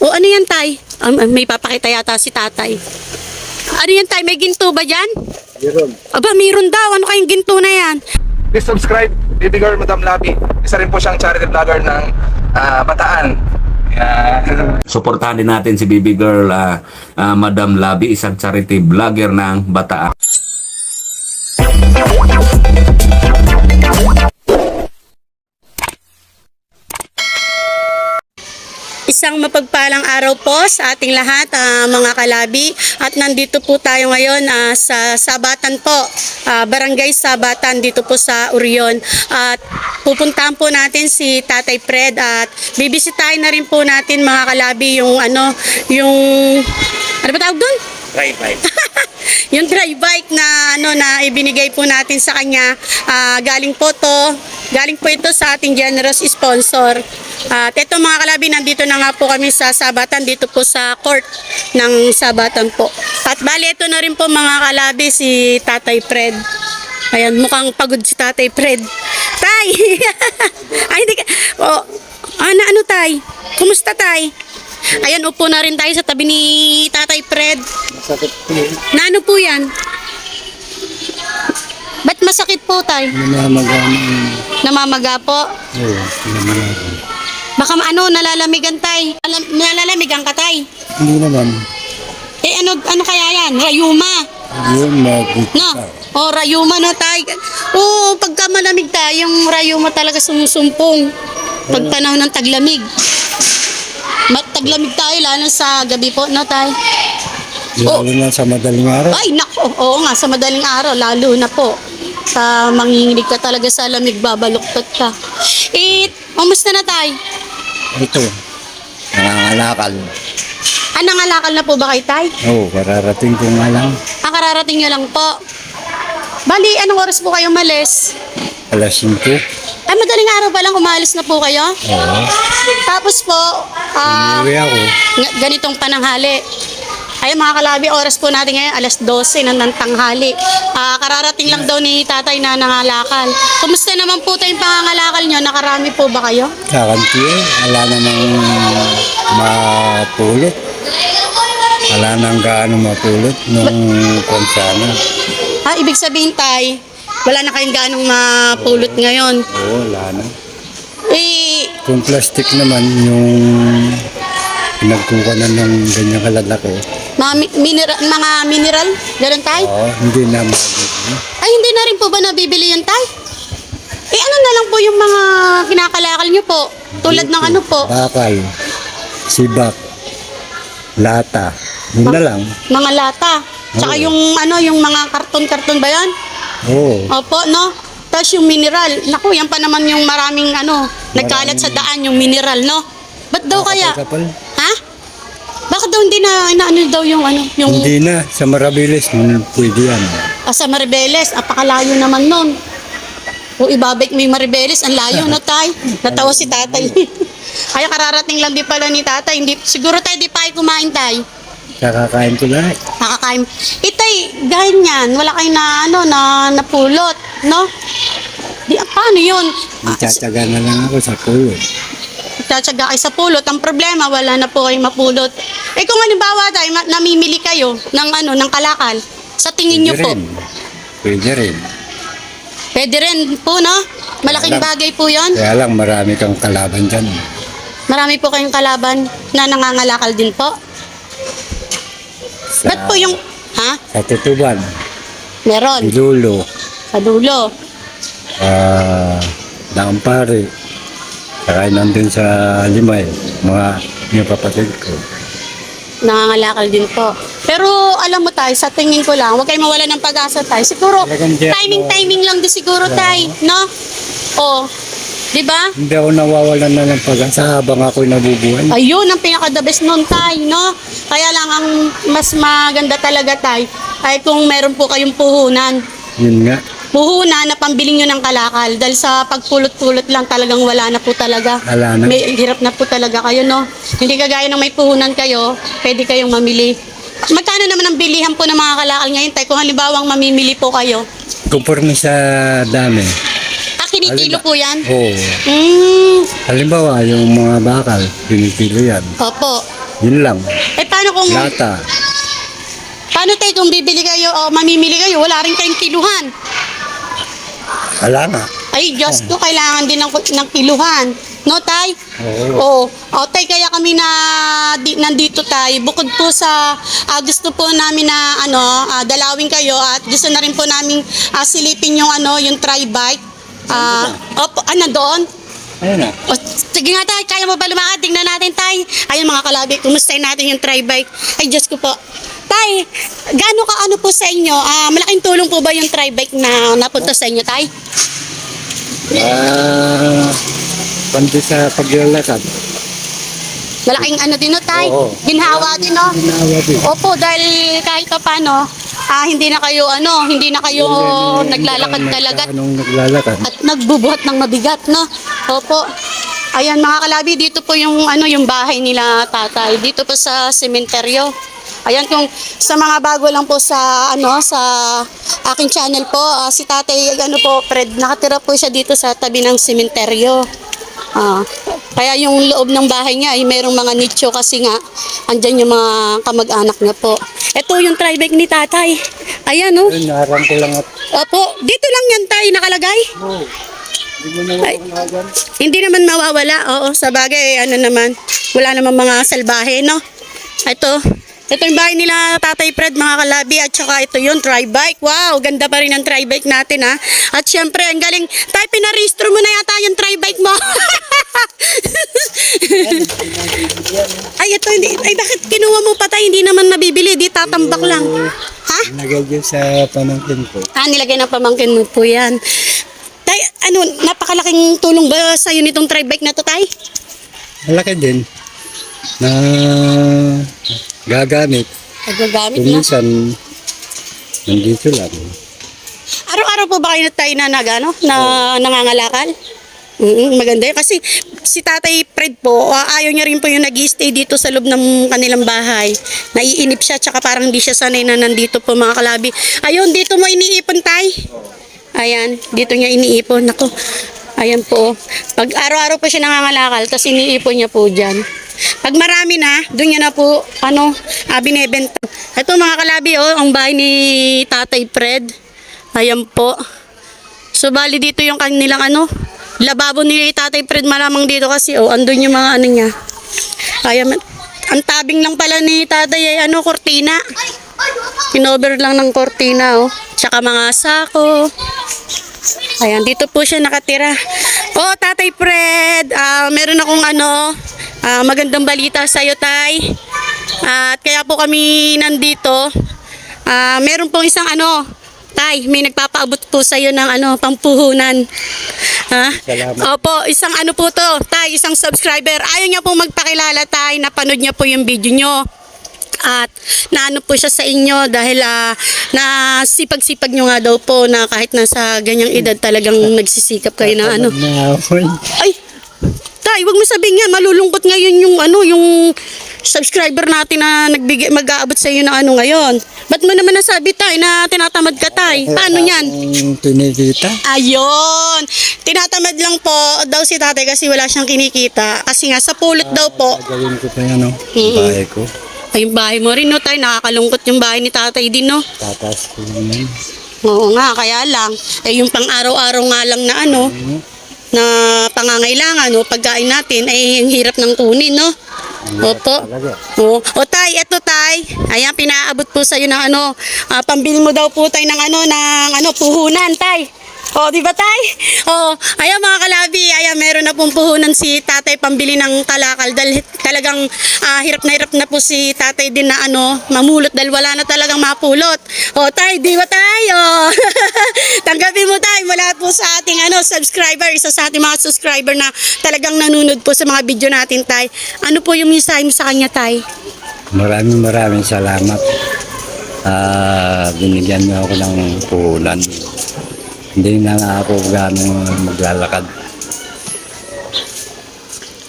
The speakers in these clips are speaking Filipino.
O ano yan, tay? May papakita yata si tatay. Ano yan, tay? May ginto ba dyan? Meron. Aba, mayroon daw. Ano kayong ginto na yan? Please subscribe, Baby Girl Madam Labi. Isa rin po siyang charity vlogger ng Bataan. Yeah. Suportahan din natin si Baby Girl Madam Labi, isang charity vlogger ng Bataan. Isang mapagpalang araw po sa ating lahat, mga kalabi. At nandito po tayo ngayon sa Sabatan po, Barangay Sabatan dito po sa Urion. At pupuntahan po natin si Tatay Fred at bibisitahin na rin po natin, mga kalabi, yung ano ba tawag doon? Right. Yung dry bike na na ibinigay po natin sa kanya, galing po ito sa ating generous sponsor. At ito, mga kalabi, nandito na nga po kami sa Sabatan, dito po sa court ng Sabatan po. At bali, ito na rin po, mga kalabi, si Tatay Fred. Ayan, mukhang pagod si Tatay Fred. Tay! Ay, hindi ka. Oh, ano, Tay? Kumusta, Tay? Ayan, upo na rin tayo sa tabi ni Tatay Fred. Masakit po. Na ano po yan? Ba't masakit po, Tay? Namamaga po? Oo, namamaga. Baka nalalamigan, Tay. Nalalamigan ka, Tay. Hindi naman. Ano kaya yan? Rayuma. Yun, magkita. No? O, rayuma, no, Tay? Oo, pagka malamig, Tay, yung rayuma talaga sumusumpong. Pag panahon ng taglamig. Taglamig tayo, lalo sa gabi po, no, Tay? Lalo na sa madaling araw. Ay, nako. Oo nga, sa madaling araw, lalo na po. Manginginig ka talaga sa lamig, babaluktot ka. Kamusta na, Tay? Ito, nangangalakal. Nangalakal na po ba kay Tay? Oo, kararating ko nga lang. Kararating nyo lang po. Bali, anong oras po kayo malis? Alas 5. Ay, madaling araw pa lang umalis na po kayo? Oo. Tapos po, Umuwi ako. ganitong pananghali. Ayun, mga kalabi, oras po natin ngayon, alas 12 ng tanghali. Kararating lang daw ni tatay na nangalakal. Kumusta naman po tayong pangangalakal nyo? Nakarami po ba kayo? Kakanti eh. Wala namang mapulot. Wala nang gaano mapulot nung konsana. Ibig sabihin, Tay, wala na kayong ganong mapulot ngayon. Oo, wala na. Kung Kung plastic naman, yung pinagkukanan ng ganyang kalalaki. mga mineral, ganun, Tay? Oo, hindi na mabibili. Ay, hindi na rin po ba nabibili yun, Tay? Ano na lang po yung mga kinakalakal nyo po? Tulad ng ano po? Bakal, sibak, lata. Yun na lang. Mga lata. Tsaka Oo. yung mga karton-karton ba yan? Oo. Opo, no? Tapos yung mineral. Naku, yan pa naman yung maraming nagkalat sa daan, yung mineral, no? Ba't daw kaya? Kapal. Ha? Bakit daw hindi daw yung yung Hindi na. Sa Marabilis, pwede yan. sa Maribeles? Apakalayo naman nun. O ibabalik mo yung Maribeles, ang layo, no, Tay? Natawa si tatay. Kaya kararating lang di pala ni tatay. Siguro tayo di pa ay kumain, Tay. Kakakain ko lahat. Nakakain. Itay, ganyan. Wala kayong na napulot, no? Paano yun? Itataga na lang ako sa pulo. Tatsaga kayo sa pulot. Ang problema, wala na po kayong mapulot. Kung halimbawa tayo, namimili kayo ng kalakal, sa tingin nyo po, Pwede rin. pwede rin po, no? Malaking Wala. bagay po yon. Kaya lang marami kang kalaban dyan. Marami po kayong kalaban na nangangalakal din po. Sa, Ba't po yung, sa Tutuban, meron, Ilulo, sa dulo. Dampari, saka nandun sa Limay, yung kapatid ko. Nangangalakal din po. Pero alam mo, Tay, sa tingin ko lang, huwag kayo mawala ng pag-asa, Tay. Siguro, Talagang di ako- timing lang din siguro, Tay. No? O, di ba? Hindi ako nawawalan na ng pag-asa habang ako'y nabubuhay. Ayun ang pinaka-the best nun, Tay, no? Kaya lang ang mas maganda talaga, Tay, ay kung meron po kayong puhunan. Yun nga, Puhunan na pambili nyo ng kalakal. Dahil sa pagpulot-pulot lang talagang wala na po talaga. wala na. May hirap na po talaga kayo, no? Hindi kagaya ng may puhunan kayo, pwede kayong mamili. Magkano naman ang bilihan po ng mga kalakal ngayon, Tay? Kung halimbawa mamimili po kayo. Kumpirme sa dami. Kinikilo po yan? Oo. Mm, Halimbawa, yung mga bakal, pinikilo yan. opo. Yun lang. Eh paano kung Lata. paano tayo kung bibili kayo o mamimili kayo, wala rin kayong kiluhan? Wala nga. Ay, Diyos ko, kailangan din ng kiluhan. No, Tay? Oo. Oo. Tay, kaya kami nandito, Tay. Bukod po sa gusto po namin na dalawin kayo at gusto na rin po namin silipin yung tri-bike. Opo, doon? Ayun na. O, sige nga, Tay, kaya mo ba lumakad? Tingnan natin, Tay. Ayun, mga kalabi, kumustahin natin yung tri-bike. Ay, Diyos ko po. Tay, gaano ka po sa inyo? Malaking tulong po ba yung tri-bike na napunta sa inyo, Tay? Pandi sa paglalakad. Malaking din, no, Tay? Oo. Ginhawa din, no? Ginawa din. Opo, dahil kahit pa paano, hindi na kayo naglalakad talaga Anong naglalakad? at nagbubuhat ng mabigat, no? Opo. Ayan, mga kalabi, dito po yung yung bahay nila, Tatay. Dito po sa sementeryo. Ayan, kung sa mga bago lang po sa sa aking channel po, si Tatay Fred, nakatira po siya dito sa tabi ng sementeryo. Kaya yung loob ng bahay niya ay merong mga nicho kasi nga andyan yung mga kamag-anak niya po. Ito yung tri-bike ni Tatay. Ayan, no? Ayun, naharang ko lang at... Opo, dito lang yan, Tay, nakalagay. Oo. Hindi mo na ako Hindi naman mawawala. Oo, sa bagay, naman, wala naman mga salbahe, no? Ito yung bahay nila Tatay Fred, mga kalabi, at saka ito yung tri-bike. Wow, ganda pa rin ang tri-bike natin, ha? At syempre, ang galing. Tay, pinarehistro mo na yata yung tri-bike mo. Ay, ito, hindi. Ay, bakit kinuha mo pa, Tay? Hindi naman nabibili, di tatambak lang. Ha? Nagagyan sa pamangkin ko. Nilagay ng pamangkin mo po yan. Tay, napakalaking tulong ba sa'yo nitong tri-bike na to, Tay? Malaki din. Na gagamit. Nagagamit Kung na. minsan, nandito lang. Araw-araw po ba kayo tayo na nangangalakal? Maganda yun. Kasi si Tatay Fred po, ayaw niya rin po yung nag-stay dito sa loob ng kanilang bahay. Naiinip siya, tsaka parang di siya sanay na nandito po, mga kalabi. Ayun, dito mo iniipon, Tay. Ayan, dito niya iniipon. Ako, ayan po. Pag araw-araw po siya nangangalakal, tapos iniipon niya po dyan. Pag marami na, doon niya na po, binebenta. Ito, mga kalabi, ang bahay ni Tatay Fred. Ayan po. So, bali dito yung kanilang lababo ni Tatay Fred, malamang dito kasi, andun yung mga niya. Ayan, ang tabing lang pala ni Tatay ay kortina. Pinover lang ng kortina, Tsaka mga sako. Ayan, dito po siya nakatira. Tatay Fred, meron akong magandang balita sa iyo, Tay. At kaya po kami nandito. Meron pong isang Tay, may nagpapaabot po sa iyo ng pampuhunan. Salamat. Opo, isang po to, Tay, isang subscriber. Ayaw niya pong magpakilala, Tay. Napanood niya po yung video nyo. At naano po siya sa inyo dahil nasipag-sipag nyo nga daw po na kahit nasa ganyang edad talagang nagsisikap kayo na Ay, Tay, wag mo sabihin nga, malulungkot ngayon yung subscriber natin na mag-aabot sa iyo ng ngayon. Ba't mo naman nasabi, Tay, na tinatamad ka, Tay? Paano yan? Tinikita. Ayun! Tinatamad lang po daw si Tatay kasi wala siyang kinikita. Kasi nga, sa pulot daw po. Gagawin ko pa yan, bahay ko. Ay, yung bahay mo rin, no, Tay? Nakakalungkot yung bahay ni Tatay din, no? Tatas ko naman. Oo nga, kaya lang. Yung pang araw-araw nga lang na na pangangailangan, pagkain natin, ay ang hirap ng kunin, no? Opo. Talaga. Tay, eto, Tay. Ayan, pinaabot po sa'yo ng pambili mo daw po, Tay, ng puhunan, Tay. Di ba, Tay? Ayan, mga kalabi, meron na pong puhunan si Tatay pambili ng kalakal dahil talagang hirap na po si Tatay din na mamulot dahil wala na talagang mapulot. Tay, di ba, Tay? Tanggapin mo, Tay, mula po sa ating subscriber, isa sa ating mga subscriber na talagang nanunod po sa mga video natin, Tay. Ano po yung mensahe mo sa kanya, Tay? Maraming salamat. Binigyan niyo ako ng puhunan. Hindi na nga ako gano'ng maglalakad.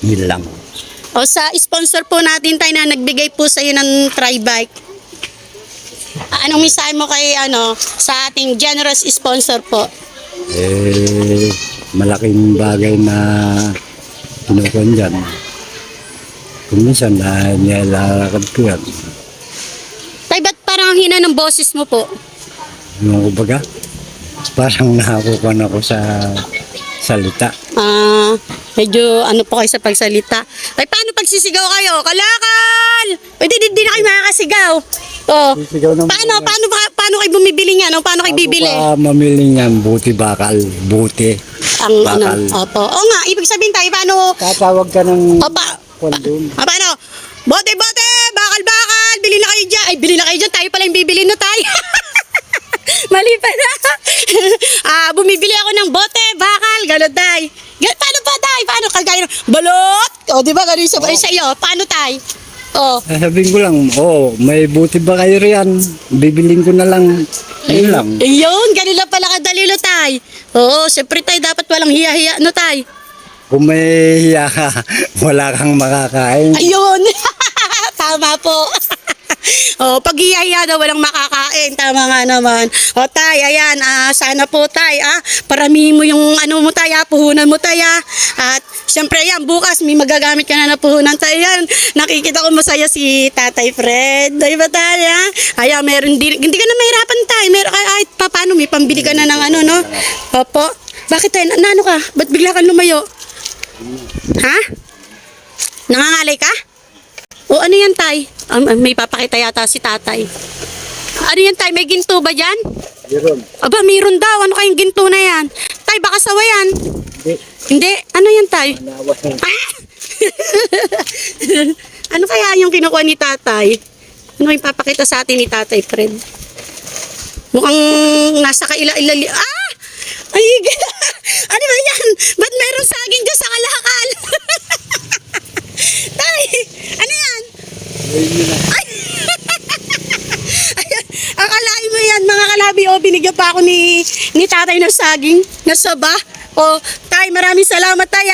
Yun lang. Sa sponsor po natin, Tay, na nagbigay po sa iyo ng tri-bike. Anong mensahe mo kay sa ating generous sponsor po? Malaking bagay na kinukuhan dyan. Kung minsan na nilalakad ko yan. Tay, ba't parang ang hina ng boses mo po? Yung kumbaga, parang nakakupan ako sa salita. Medyo ano po kayo sa pagsalita. Ay, paano pagsisigaw kayo? Kalakal! Pwede di na kayo makakasigaw. Oh. Sisigaw naman Paano kayo bumibili niyan? O paano kayo bibili? Mamili niyan, buti bakal, buti. Ang bakal. opo. Oo nga, ibig sabihin tayo, paano? Tatawag ka ng kondom. Paano? Bote, bakal, bili na kayo dyan. Ay, bili na kayo dyan, tayo pala yung bibili na tayo. Mali pa na. Bumibili ako ng bote, bakal, gano'n tay. Paano ba tay? Paano kagaya ng balot? O, di ba gano'n yung sabay sa'yo? Paano tay? O, Sabihin ko lang, may buti ba kayo riyan? Bibiling ko na lang. Yun lang. ayun, ganun lang pala kadalilo tay. Oo, syempre tay, dapat walang hiya-hiya, no tay? Kung may hiya ka, wala kang makakain. Ayun. Tama po. Pag hiya daw walang makakain. Tama nga naman. Tay, ayan, sana po tay, paramihin mo yung ano mo tay, puhunan mo tay, At syempre yan, bukas may magagamit ka na puhunan tay, yan. Nakikita ko masaya si Tatay Fred. Di ba tay, Ayan, meron hindi ka na mahirapan tay. Meron kahit paano may pambili ka na ng ano, no? Opo. Bakit tay, ano ka? Ba't bigla kang lumayo? Ha? Nangangalay ka? O ano yan, tay? May papakita yata si tatay. Ano yan, tay? May ginto ba dyan? Meron. Aba, mayroon daw. Ano kayong ginto na yan? Tay, baka sawa yan. Hindi. Ano yan, tay? Ano kaya yung kinukuha ni tatay? Ano yung papakita sa atin ni Tatay Fred? Mukhang nasa kaila-ilali. Ay, ano ba yan? Ba't meron saging dyan sa kalakal? Tay, ano yan? Ay! Ayan, akalain mo yan, mga kalabi, binigyan pa ako ni tatay ng saging, na saba. Tay, maraming salamat, tay,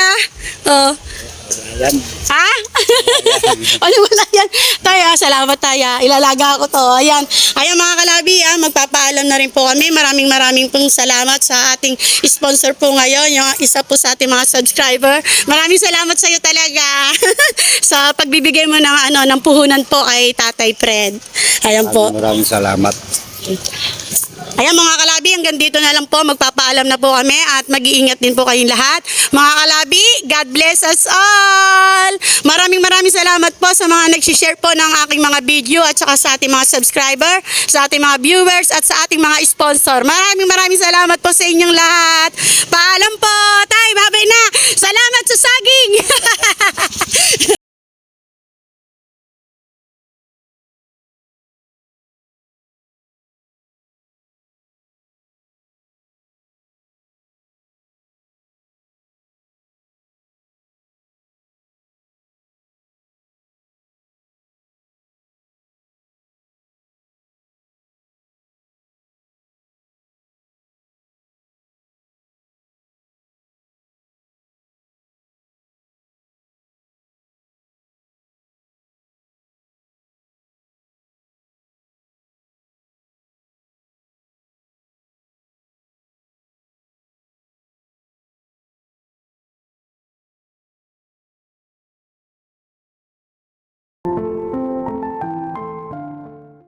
Ayan. Ano wala yan? Tay, salamat tay. Ilalaga ko to. Ayan. Ayan mga kalabi, magpapaalam na rin po kami. Maraming pong salamat sa ating sponsor po ngayon. Yung isa po sa ating mga subscriber. Maraming salamat sa iyo talaga. Sa pagbibigay mo ng puhunan po kay Tatay Fred. Ayan po. Maraming salamat. Ayan mga kalabi, hanggang dito na lang po. Magpapaalam na po kami at mag-iingat din po kayong lahat. Mga kalabi, God bless us all! Maraming salamat po sa mga nag-share po ng aking mga video at saka sa ating mga subscriber, sa ating mga viewers at sa ating mga sponsor. Maraming salamat po sa inyong lahat. Paalam po! Tay, babay na! Salamat sa saging!